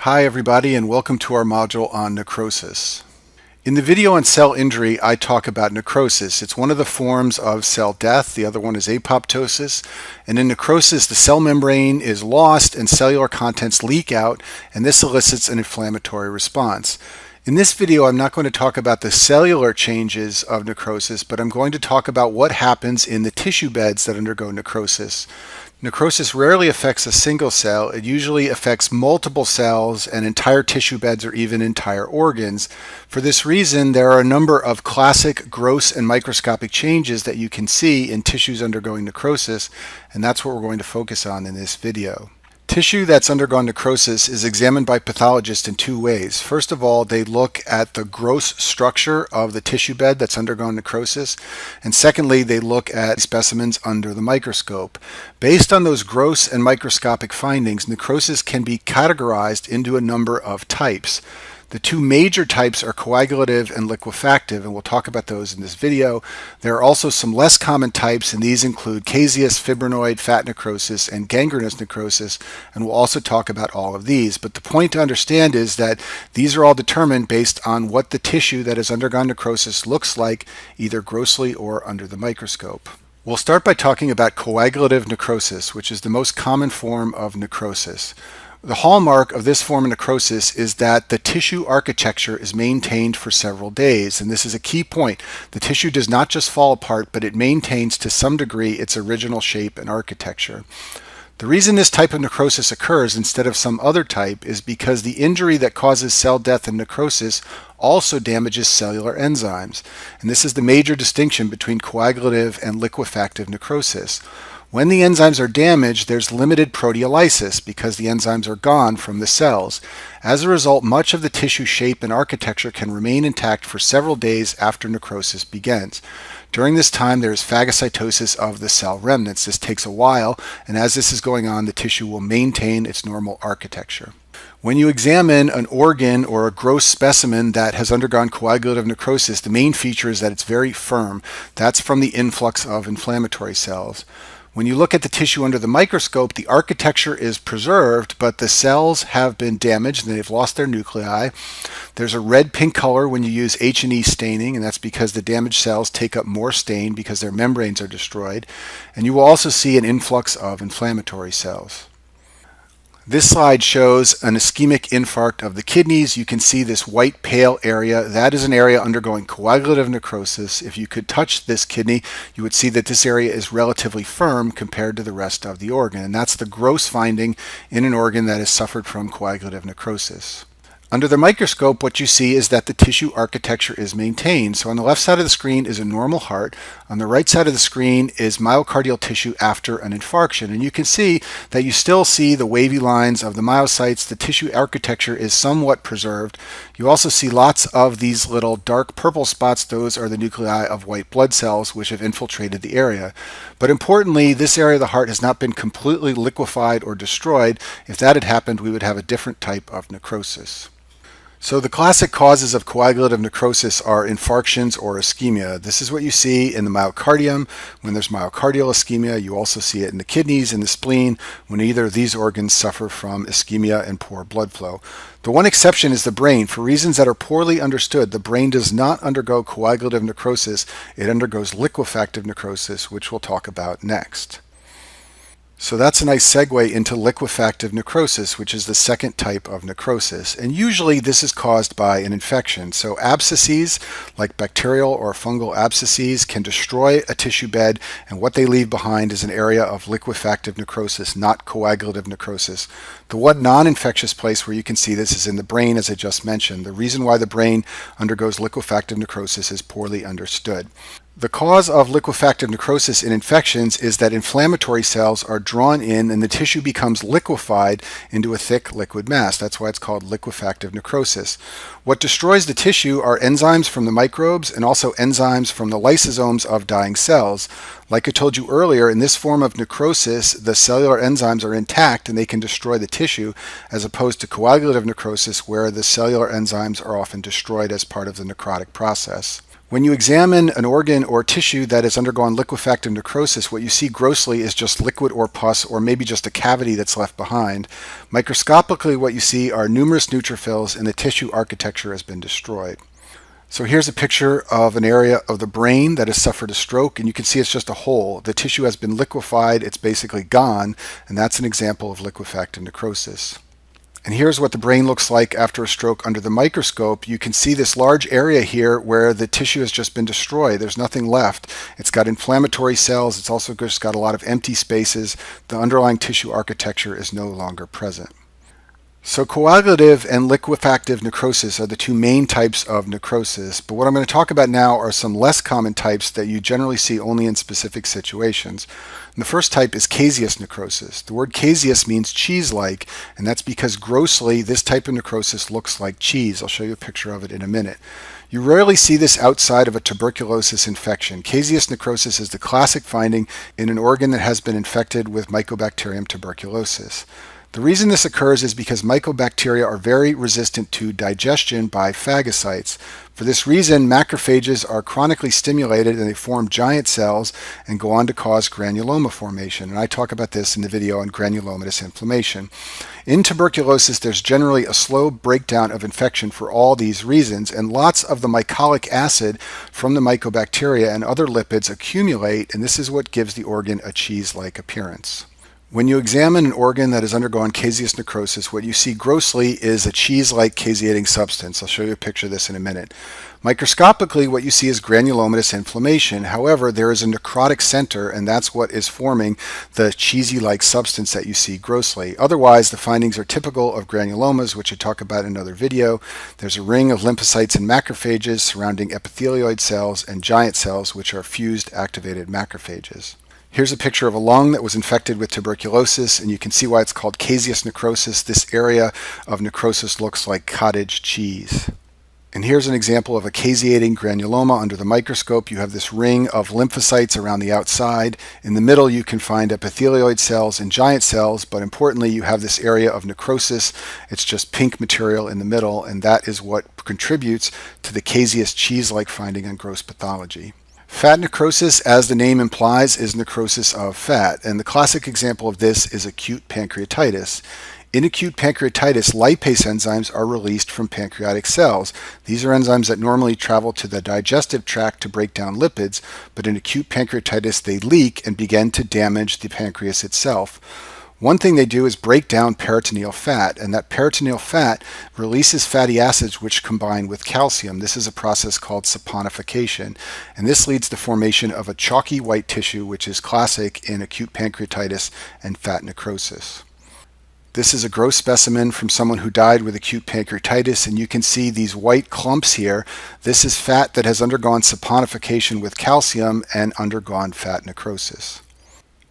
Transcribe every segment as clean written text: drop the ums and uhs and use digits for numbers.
Hi everybody, and welcome to our module on necrosis. In the video on cell injury, I talk about necrosis. It's one of the forms of cell death. The other one is apoptosis. And in necrosis, the cell membrane is lost and cellular contents leak out, and this elicits an inflammatory response. In this video, I'm not going to talk about the cellular changes of necrosis, but I'm going to talk about what happens in the tissue beds that undergo necrosis. Necrosis rarely affects a single cell. It usually affects multiple cells and entire tissue beds or even entire organs. For this reason, there are a number of classic gross and microscopic changes that you can see in tissues undergoing necrosis, and that's what we're going to focus on in this video. Tissue that's undergone necrosis is examined by pathologists in two ways. First of all, they look at the gross structure of the tissue bed that's undergone necrosis, and secondly, they look at specimens under the microscope. Based on those gross and microscopic findings, necrosis can be categorized into a number of types. The two major types are coagulative and liquefactive, and we'll talk about those in this video. There are also some less common types, and these include caseous, fibrinoid, fat necrosis, and gangrenous necrosis, and we'll also talk about all of these. But the point to understand is that these are all determined based on what the tissue that has undergone necrosis looks like, either grossly or under the microscope. We'll start by talking about coagulative necrosis, which is the most common form of necrosis. The hallmark of this form of necrosis is that the tissue architecture is maintained for several days, and this is a key point. The tissue does not just fall apart, but it maintains to some degree its original shape and architecture. The reason this type of necrosis occurs instead of some other type is because the injury that causes cell death and necrosis also damages cellular enzymes, and this is the major distinction between coagulative and liquefactive necrosis. When the enzymes are damaged, there's limited proteolysis because the enzymes are gone from the cells. As a result, much of the tissue shape and architecture can remain intact for several days after necrosis begins. During this time, there is phagocytosis of the cell remnants. This takes a while, and as this is going on, the tissue will maintain its normal architecture. When you examine an organ or a gross specimen that has undergone coagulative necrosis, the main feature is that it's very firm. That's from the influx of inflammatory cells. When you look at the tissue under the microscope, the architecture is preserved, but the cells have been damaged and they've lost their nuclei. There's a red-pink color when you use H&E staining, and that's because the damaged cells take up more stain because their membranes are destroyed. And you will also see an influx of inflammatory cells. This slide shows an ischemic infarct of the kidneys. You can see this white pale area. That is an area undergoing coagulative necrosis. If you could touch this kidney, you would see that this area is relatively firm compared to the rest of the organ. And that's the gross finding in an organ that has suffered from coagulative necrosis. Under the microscope, what you see is that the tissue architecture is maintained. So on the left side of the screen is a normal heart. On the right side of the screen is myocardial tissue after an infarction. And you can see that you still see the wavy lines of the myocytes. The tissue architecture is somewhat preserved. You also see lots of these little dark purple spots. Those are the nuclei of white blood cells which have infiltrated the area. But importantly, this area of the heart has not been completely liquefied or destroyed. If that had happened, we would have a different type of necrosis. So the classic causes of coagulative necrosis are infarctions or ischemia. This is what you see in the myocardium when there's myocardial ischemia. You also see it in the kidneys and the spleen when either of these organs suffer from ischemia and poor blood flow. The one exception is the brain. For reasons that are poorly understood, the brain does not undergo coagulative necrosis. It undergoes liquefactive necrosis, which we'll talk about next. So that's a nice segue into liquefactive necrosis, which is the second type of necrosis. And usually this is caused by an infection. So abscesses, like bacterial or fungal abscesses, can destroy a tissue bed, and what they leave behind is an area of liquefactive necrosis, not coagulative necrosis. The one non-infectious place where you can see this is in the brain, as I just mentioned. The reason why the brain undergoes liquefactive necrosis is poorly understood. The cause of liquefactive necrosis in infections is that inflammatory cells are drawn in and the tissue becomes liquefied into a thick liquid mass. That's why it's called liquefactive necrosis. What destroys the tissue are enzymes from the microbes and also enzymes from the lysosomes of dying cells. Like I told you earlier, in this form of necrosis, the cellular enzymes are intact and they can destroy the tissue, as opposed to coagulative necrosis, where the cellular enzymes are often destroyed as part of the necrotic process. When you examine an organ or tissue that has undergone liquefactive necrosis, what you see grossly is just liquid or pus, or maybe just a cavity that's left behind. Microscopically, what you see are numerous neutrophils, and the tissue architecture has been destroyed. So here's a picture of an area of the brain that has suffered a stroke, and you can see it's just a hole. The tissue has been liquefied, it's basically gone, and that's an example of liquefactive necrosis. And here's what the brain looks like after a stroke under the microscope. You can see this large area here where the tissue has just been destroyed. There's nothing left. It's got inflammatory cells. It's also just got a lot of empty spaces. The underlying tissue architecture is no longer present. So coagulative and liquefactive necrosis are the two main types of necrosis, but what I'm going to talk about now are some less common types that you generally see only in specific situations. And the first type is caseous necrosis. The word caseous means cheese-like, and that's because grossly this type of necrosis looks like cheese. I'll show you a picture of it in a minute. You rarely see this outside of a tuberculosis infection. Caseous necrosis is the classic finding in an organ that has been infected with Mycobacterium tuberculosis. The reason this occurs is because mycobacteria are very resistant to digestion by phagocytes. For this reason, macrophages are chronically stimulated and they form giant cells and go on to cause granuloma formation. And I talk about this in the video on granulomatous inflammation. In tuberculosis, there's generally a slow breakdown of infection for all these reasons, and lots of the mycolic acid from the mycobacteria and other lipids accumulate, and this is what gives the organ a cheese-like appearance. When you examine an organ that has undergone caseous necrosis, what you see grossly is a cheese-like caseating substance. I'll show you a picture of this in a minute. Microscopically, what you see is granulomatous inflammation. However, there is a necrotic center, and that's what is forming the cheesy-like substance that you see grossly. Otherwise, the findings are typical of granulomas, which I talk about in another video. There's a ring of lymphocytes and macrophages surrounding epithelioid cells and giant cells, which are fused activated macrophages. Here's a picture of a lung that was infected with tuberculosis, and you can see why it's called caseous necrosis. This area of necrosis looks like cottage cheese. And here's an example of a caseating granuloma under the microscope. You have this ring of lymphocytes around the outside. In the middle, you can find epithelioid cells and giant cells, but importantly, you have this area of necrosis. It's just pink material in the middle, and that is what contributes to the caseous cheese-like finding on gross pathology. Fat necrosis, as the name implies, is necrosis of fat, and the classic example of this is acute pancreatitis. In acute pancreatitis, lipase enzymes are released from pancreatic cells. These are enzymes that normally travel to the digestive tract to break down lipids, but in acute pancreatitis they leak and begin to damage the pancreas itself. One thing they do is break down peritoneal fat, and that peritoneal fat releases fatty acids which combine with calcium. This is a process called saponification, and this leads to formation of a chalky white tissue, which is classic in acute pancreatitis and fat necrosis. This is a gross specimen from someone who died with acute pancreatitis, and you can see these white clumps here. This is fat that has undergone saponification with calcium and undergone fat necrosis.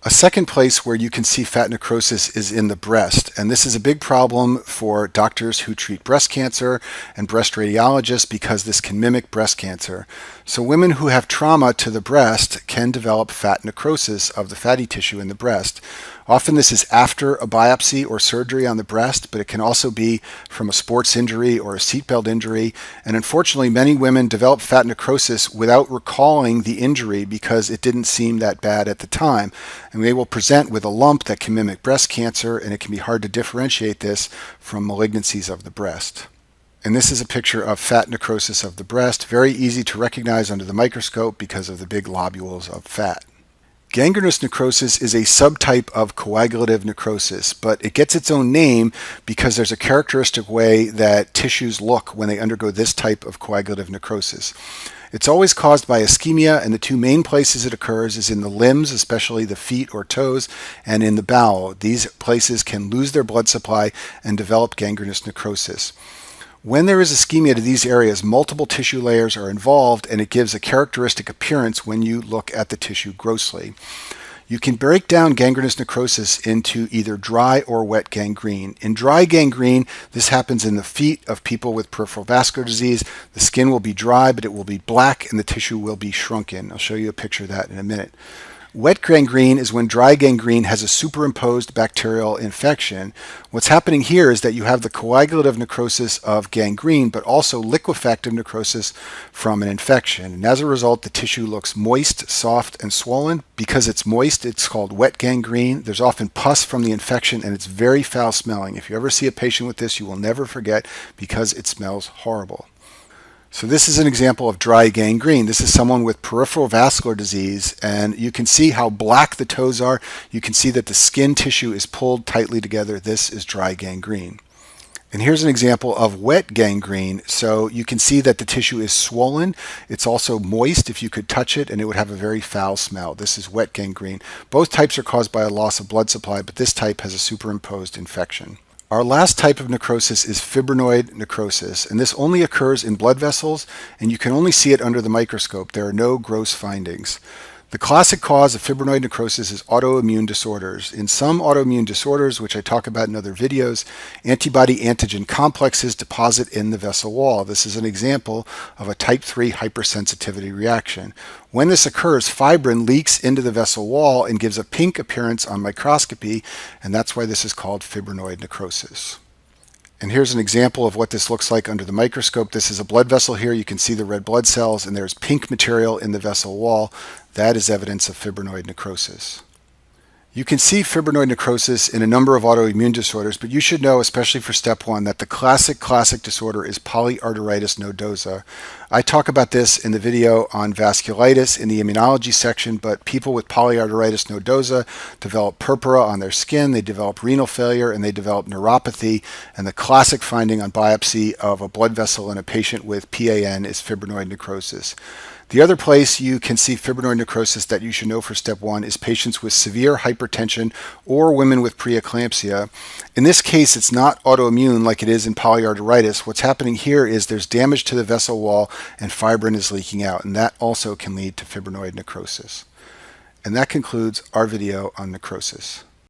A second place where you can see fat necrosis is in the breast, and this is a big problem for doctors who treat breast cancer and breast radiologists because this can mimic breast cancer. So women who have trauma to the breast can develop fat necrosis of the fatty tissue in the breast. Often this is after a biopsy or surgery on the breast, but it can also be from a sports injury or a seatbelt injury. And unfortunately, many women develop fat necrosis without recalling the injury because it didn't seem that bad at the time. And they will present with a lump that can mimic breast cancer, and it can be hard to differentiate this from malignancies of the breast. And this is a picture of fat necrosis of the breast, very easy to recognize under the microscope because of the big lobules of fat. Gangrenous necrosis is a subtype of coagulative necrosis, but it gets its own name because there's a characteristic way that tissues look when they undergo this type of coagulative necrosis. It's always caused by ischemia, and the two main places it occurs is in the limbs, especially the feet or toes, and in the bowel. These places can lose their blood supply and develop gangrenous necrosis. When there is ischemia to these areas, multiple tissue layers are involved, and it gives a characteristic appearance when you look at the tissue grossly. You can break down gangrenous necrosis into either dry or wet gangrene. In dry gangrene, this happens in the feet of people with peripheral vascular disease. The skin will be dry, but it will be black, and the tissue will be shrunken. I'll show you a picture of that in a minute. Wet gangrene is when dry gangrene has a superimposed bacterial infection. What's happening here is that you have the coagulative necrosis of gangrene, but also liquefactive necrosis from an infection. And as a result, the tissue looks moist, soft, and swollen. Because it's moist, it's called wet gangrene. There's often pus from the infection, and it's very foul smelling. If you ever see a patient with this, you will never forget because it smells horrible. So this is an example of dry gangrene. This is someone with peripheral vascular disease, and you can see how black the toes are. You can see that the skin tissue is pulled tightly together. This is dry gangrene. And here's an example of wet gangrene. So you can see that the tissue is swollen. It's also moist if you could touch it, and it would have a very foul smell. This is wet gangrene. Both types are caused by a loss of blood supply, but this type has a superimposed infection. Our last type of necrosis is fibrinoid necrosis, and this only occurs in blood vessels, and you can only see it under the microscope. There are no gross findings. The classic cause of fibrinoid necrosis is autoimmune disorders. In some autoimmune disorders, which I talk about in other videos, antibody-antigen complexes deposit in the vessel wall. This is an example of a type 3 hypersensitivity reaction. When this occurs, fibrin leaks into the vessel wall and gives a pink appearance on microscopy, and that's why this is called fibrinoid necrosis. And here's an example of what this looks like under the microscope. This is a blood vessel here. You can see the red blood cells, and there's pink material in the vessel wall. That is evidence of fibrinoid necrosis. You can see fibrinoid necrosis in a number of autoimmune disorders, but you should know, especially for step 1, that the classic disorder is polyarteritis nodosa. I talk about this in the video on vasculitis in the immunology section, but people with polyarteritis nodosa develop purpura on their skin, they develop renal failure, and they develop neuropathy. And the classic finding on biopsy of a blood vessel in a patient with PAN is fibrinoid necrosis. The other place you can see fibrinoid necrosis that you should know for step 1 is patients with severe hypertension or women with preeclampsia. In this case, it's not autoimmune like it is in polyarteritis. What's happening here is there's damage to the vessel wall and fibrin is leaking out, and that also can lead to fibrinoid necrosis. And that concludes our video on necrosis.